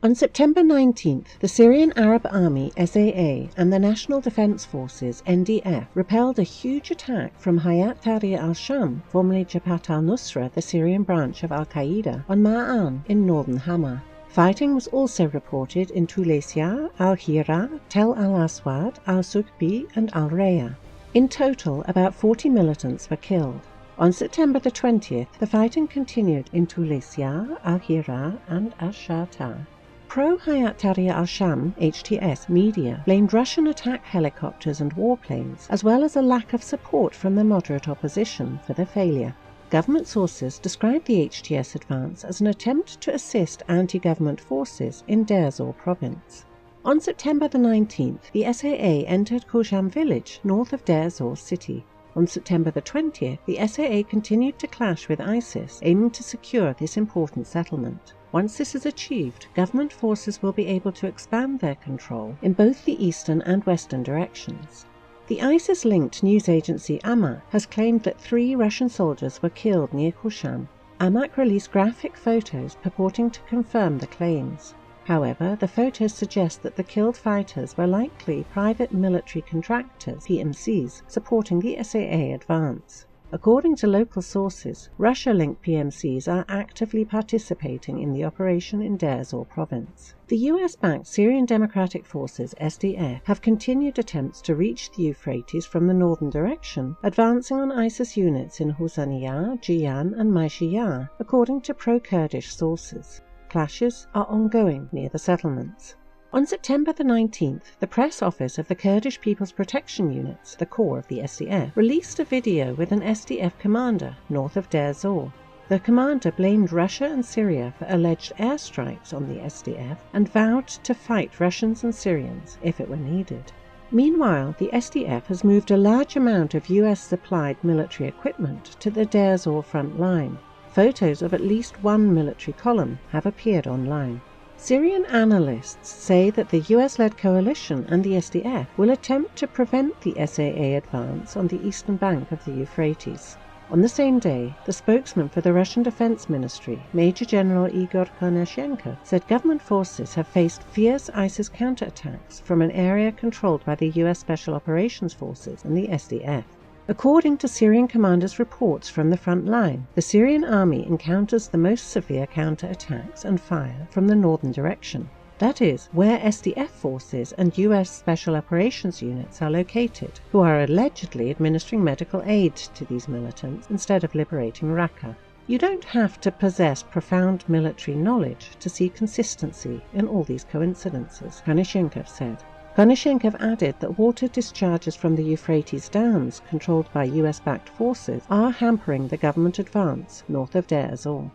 On September 19th, the Syrian Arab Army SAA and the National Defense Forces NDF repelled a huge attack from Hayat Tahrir al-Sham, formerly Jabhat al-Nusra, the Syrian branch of al-Qaeda, on Ma'an in northern Hama. Fighting was also reported in Tulaisia, al-Hira, Tel al-Aswad, al-Sukbi and al-Raya. In total, about 40 militants were killed. On September the 20th, the fighting continued in Tulaisia, al-Hira and al-Shata. Pro-Hayat Tahrir al-Sham (HTS) media blamed Russian attack helicopters and warplanes, as well as a lack of support from the moderate opposition, for the failure. Government sources described the HTS advance as an attempt to assist anti-government forces in Deir Zor province. On September the 19th, the SAA entered Khujam village, north of Deir Zor city. On September the 20th, the SAA continued to clash with ISIS, aiming to secure this important settlement. Once this is achieved, government forces will be able to expand their control in both the eastern and western directions. The ISIS-linked news agency Amaq has claimed that 3 Russian soldiers were killed near Khujam. Amaq released graphic photos purporting to confirm the claims. However, the photos suggest that the killed fighters were likely private military contractors, PMCs, supporting the SAA advance. According to local sources, Russia-linked PMCs are actively participating in the operation in Deir Zor province. The US-backed Syrian Democratic Forces (SDF) have continued attempts to reach the Euphrates from the northern direction, advancing on ISIS units in Husaniya, Jiyan and Maishiyah, according to pro-Kurdish sources. Clashes are ongoing near the settlements. On September the 19th, the press office of the Kurdish People's Protection Units, the core of the SDF, released a video with an SDF commander north of Deir Zor. The commander blamed Russia and Syria for alleged airstrikes on the SDF and vowed to fight Russians and Syrians if it were needed. Meanwhile, the SDF has moved a large amount of US-supplied military equipment to the Deir Zor front line. Photos of at least one military column have appeared online. Syrian analysts say that the US-led coalition and the SDF will attempt to prevent the SAA advance on the eastern bank of the Euphrates. On the same day, the spokesman for the Russian Defense Ministry, Major General Igor Konashenko, said government forces have faced fierce ISIS counterattacks from an area controlled by the US Special Operations Forces and the SDF. According to Syrian commanders' reports from the front line, the Syrian army encounters the most severe counter-attacks and fire from the northern direction. That is, where SDF forces and US Special Operations units are located, who are allegedly administering medical aid to these militants instead of liberating Raqqa. You don't have to possess profound military knowledge to see consistency in all these coincidences, Konashenkov said. Konashenkov added that water discharges from the Euphrates dams, controlled by US-backed forces, are hampering the government advance north of Deir Zor.